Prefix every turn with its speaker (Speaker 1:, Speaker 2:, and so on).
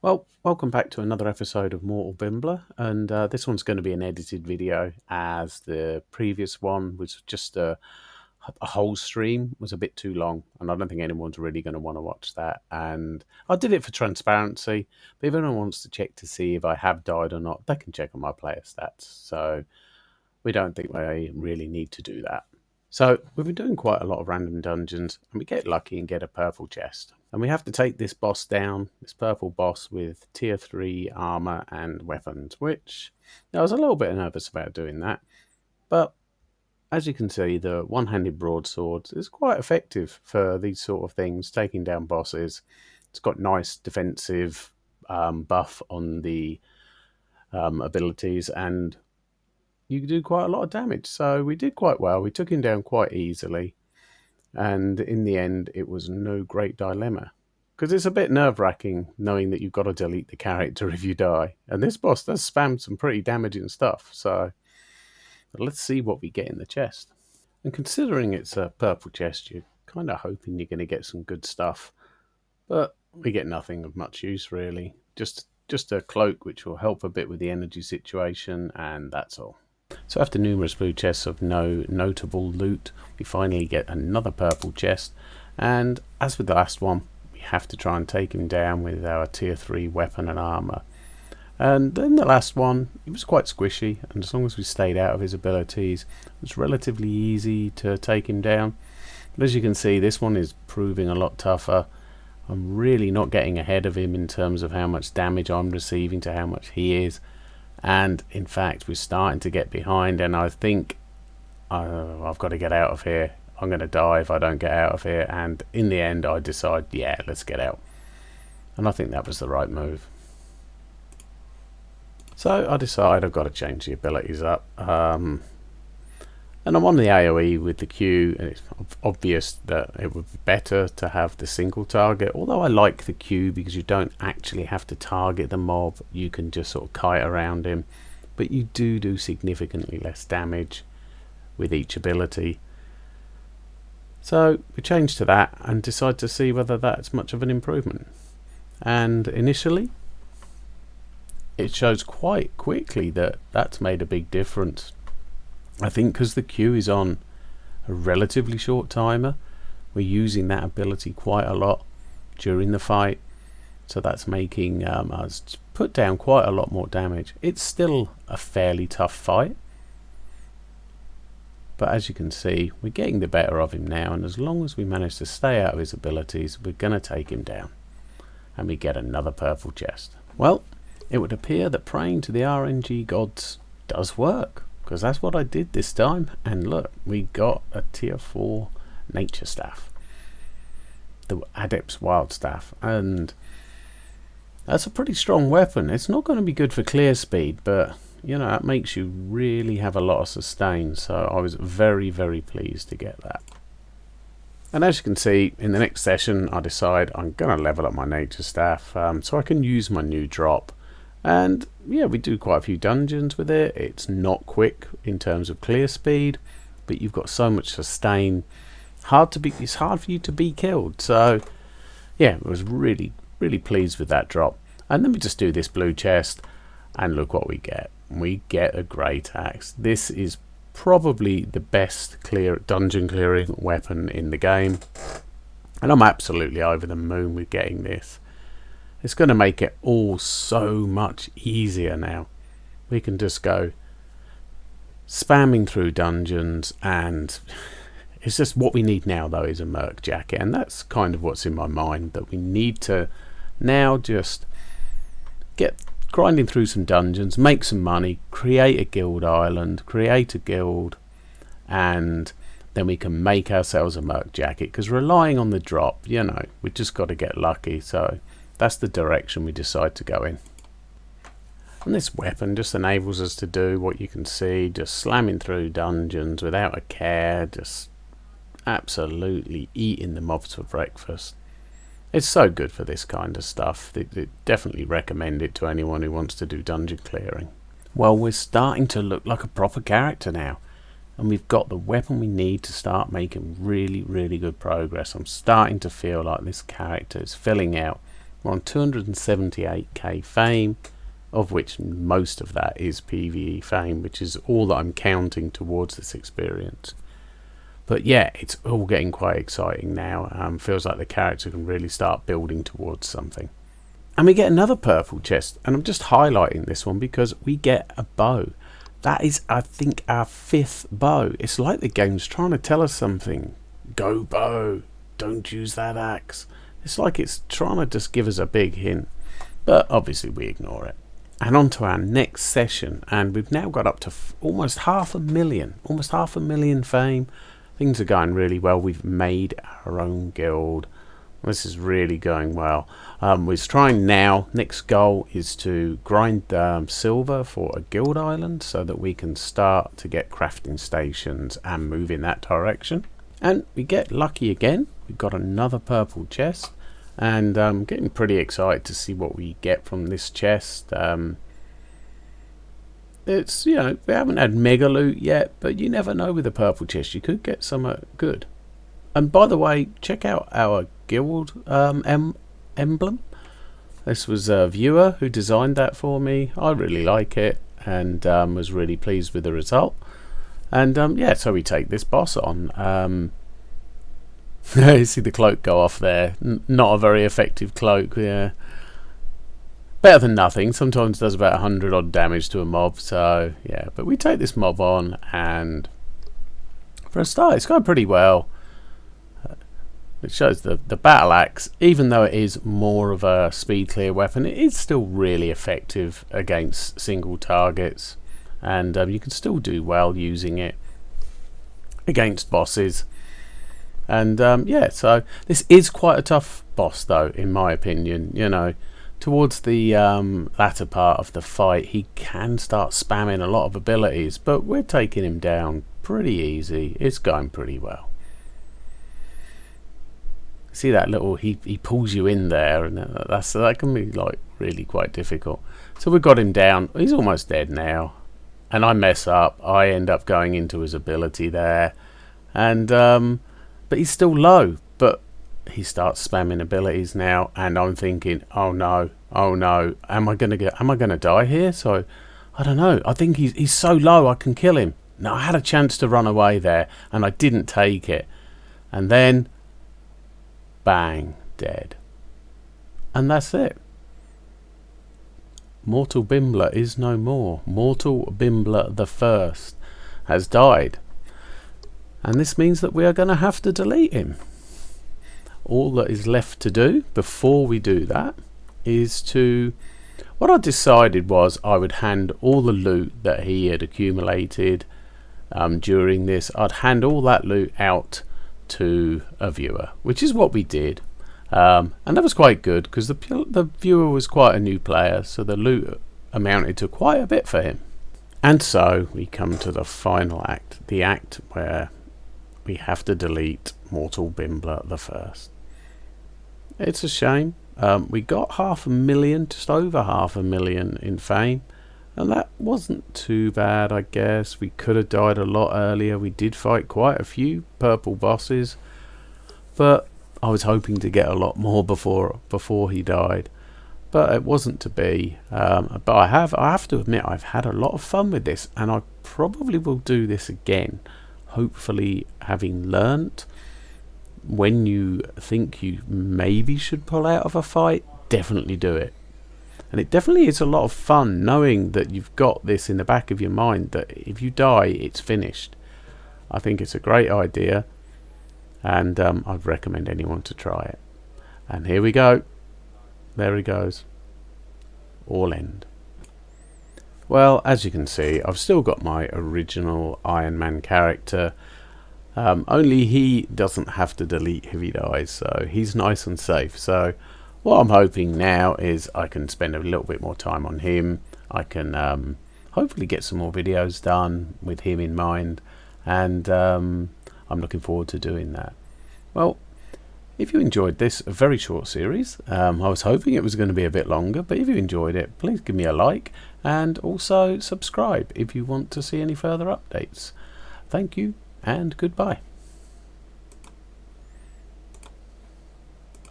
Speaker 1: Well, welcome back to another episode of Mortal Bimbler, and this one's going to be an edited video, as the previous one was just a whole stream was a bit too long, and I don't think anyone's really going to want to watch that. And I did it for transparency, but if anyone wants to check to see if I have died or not, they can check on my player stats. So we don't think we really need to do that. So we've been doing quite a lot of random dungeons, and we get lucky and get a purple chest. And we have to take this boss down, this purple boss with tier 3 armor and weapons, which I was a little bit nervous about doing that. But as you can see, the one-handed broadsword is quite effective for these sort of things, taking down bosses. It's got nice defensive buff on the abilities, and you do quite a lot of damage. So we did quite well. We took him down quite easily. And in the end, it was no great dilemma. Because it's a bit nerve-wracking knowing that you've got to delete the character if you die. And this boss does spam some pretty damaging stuff. So let's see what we get in the chest. And considering it's a purple chest, you're kind of hoping you're going to get some good stuff. But we get nothing of much use, really. Just a cloak, which will help a bit with the energy situation, and that's all. So after numerous blue chests of no notable loot, we finally get another purple chest, and as with the last one, we have to try and take him down with our tier 3 weapon and armor. And then the last one, he was quite squishy, and as long as we stayed out of his abilities, it was relatively easy to take him down. But as you can see, this one is proving a lot tougher. I'm really not getting ahead of him in terms of how much damage I'm receiving to how much he is. And in fact, we're starting to get behind, and I think I've got to get out of here. I'm going to die if I don't get out of here. And in the end, I decide, yeah, let's get out. And I think that was the right move. So I decide I've got to change the abilities up. And I'm on the AoE with the Q, and it's obvious that it would be better to have the single target. Although I like the Q because you don't actually have to target the mob, you can just sort of kite around him. But you do significantly less damage with each ability. So we change to that and decide to see whether that's much of an improvement. And initially, it shows quite quickly that that's made a big difference. I think because the Q is on a relatively short timer, we're using that ability quite a lot during the fight, so that's making us put down quite a lot more damage. It's still a fairly tough fight, but as you can see, we're getting the better of him now, and as long as we manage to stay out of his abilities, we're going to take him down. And we get another purple chest. Well, it would appear that praying to the RNG gods does work, because that's what I did this time. And look, we got a tier 4 nature staff, the Adept's Wild Staff, and that's a pretty strong weapon. It's not going to be good for clear speed, but you know, it makes you really have a lot of sustain, so I was very pleased to get that. And as you can see, in the next session I decide I'm going to level up my nature staff so I can use my new drop. And yeah, we do quite a few dungeons with it. It's not quick in terms of clear speed, but you've got so much sustain. It's hard for you to be killed. So yeah, I was really pleased with that drop. And then we just do this blue chest, and look what we get. We get a great axe. This is probably the best dungeon clearing weapon in the game, and I'm absolutely over the moon with getting this. It's going to make it all so much easier now. We can just go spamming through dungeons, and it's just what we need now though is a merc jacket, and that's kind of what's in my mind, that we need to now just get grinding through some dungeons, make some money, create a guild island, create a guild, and then we can make ourselves a merc jacket, because relying on the drop, you know, we just got to get lucky. So that's the direction we decide to go in. And this weapon just enables us to do what you can see, just slamming through dungeons without a care, just absolutely eating the mobs for breakfast. It's so good for this kind of stuff. They definitely recommend it to anyone who wants to do dungeon clearing. Well, we're starting to look like a proper character now, and we've got the weapon we need to start making really good progress. I'm starting to feel like this character is filling out We're on 278k fame, of which most of that is PvE fame, which is all that I'm counting towards this experience. But yeah, it's all getting quite exciting now. Feels like the character can really start building towards something. And we get another purple chest, and I'm just highlighting this one because we get a bow. That is, I think, our 5th bow. It's like the game's trying to tell us something. Go bow, don't use that axe. It's like it's trying to just give us a big hint, but obviously we ignore it. And on to our next session, and we've now got up to almost 500,000 fame. Things are going really well. We've made our own guild. This is really going well. We're trying now. Next goal is to grind silver for a guild island so that we can start to get crafting stations and move in that direction. And we get lucky again. We've got another purple chest, and I'm getting pretty excited to see what we get from this chest. It's, you know, we haven't had mega loot yet, but you never know with a purple chest. You could get something good. And by the way, check out our guild emblem. This was a viewer who designed that for me. I really like it, and was really pleased with the result. And yeah, so we take this boss on. You see the cloak go off there. Not a very effective cloak. Yeah, better than nothing. Sometimes does about 100 odd damage to a mob. So yeah, but we take this mob on, and for a start, it's going pretty well. It shows the battle axe, even though it is more of a speed clear weapon, it is still really effective against single targets, and you can still do well using it against bosses. And yeah, so this is quite a tough boss though, in my opinion. You know, towards the latter part of the fight, he can start spamming a lot of abilities, but we're taking him down pretty easy. It's going pretty well. See that little, he pulls you in there, and that can be like really quite difficult. So we got him down. He's almost dead now, and I mess up. I end up going into his ability there, and but he's still low. But he starts spamming abilities now, and I'm thinking, oh no, am I gonna die here? So I don't know. I think he's so low I can kill him. Now I had a chance to run away there, and I didn't take it, and then bang, dead. And that's it. Mortal Bimbler is no more. Mortal Bimbler the First has died. And this means that we are going to have to delete him. All that is left to do before we do that is to... What I decided was I would hand all the loot that he had accumulated during this. I'd hand all that loot out to a viewer, which is what we did, and that was quite good because the viewer was quite a new player, so the loot amounted to quite a bit for him. And so we come to the final act, the act where we have to delete Mortal Bimbler the First. It's a shame. We got 500,000, just over 500,000 in fame, and that wasn't too bad, I guess. We could have died a lot earlier. We did fight quite a few purple bosses, but I was hoping to get a lot more before he died. But it wasn't to be. But I have to admit, I've had a lot of fun with this, and I probably will do this again. Hopefully, having learnt when you think you maybe should pull out of a fight, definitely do it. And it definitely is a lot of fun knowing that you've got this in the back of your mind, that if you die, it's finished. I think it's a great idea, and I'd recommend anyone to try it. And here we go. There he goes. All end. Well, as you can see, I've still got my original Iron Man character. Only he doesn't have to delete if he dies, so he's nice and safe. So what I'm hoping now is I can spend a little bit more time on him. I can hopefully get some more videos done with him in mind, and I'm looking forward to doing that. Well, if you enjoyed this very short series, I was hoping it was going to be a bit longer, but if you enjoyed it, please give me a like, and also subscribe if you want to see any further updates. Thank you, and goodbye.